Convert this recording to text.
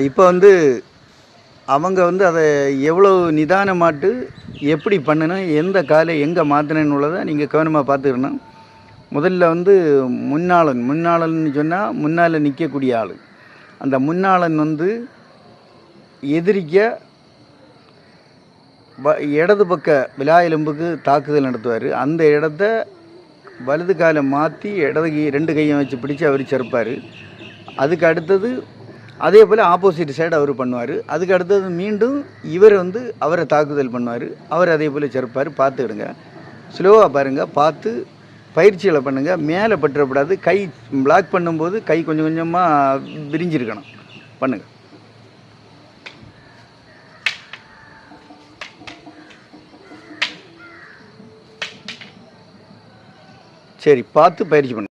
இப்போ வந்து அவங்க வந்து அதை எவ்வளோ நிதானமாட்டு எப்படி பண்ணணும், எந்த காலை எங்கே மாற்றணுன்னு உள்ளதை நீங்கள் கவனமாக பார்த்துக்கணும். முதல்ல வந்து முன்னாளன்னு சொன்னால் முன்னால் நிற்கக்கூடிய ஆள். அந்த முன்னாளன் வந்து எதிரிக்க இடது பக்க விலா எலும்புக்கு தாக்குதல் நடத்துவார். அந்த இடத்த வலது காலை மாற்றி இடது கை 2 கையும் வச்சு பிடிச்சி அவர் செருப்பார். அதுக்கு அடுத்தது அதே போல் ஆப்போசிட் சைடு அவர் பண்ணுவார். அதுக்கு அடுத்தது மீண்டும் இவர் வந்து அவரை தாக்குதல் பண்ணுவார். அவர் அதே போல் செருப்பார். பார்த்துக்கிடுங்க, ஸ்லோவாக பாருங்கள், பார்த்து பயிற்சிகளை பண்ணுங்கள். மேலே பற்றப்படாது. கை பிளாக் பண்ணும்போது கை கொஞ்சம் கொஞ்சமாக விரிஞ்சிருக்கணும். பண்ணுங்கள். சரி, பார்த்து பயிற்சி பண்ணுங்கள்.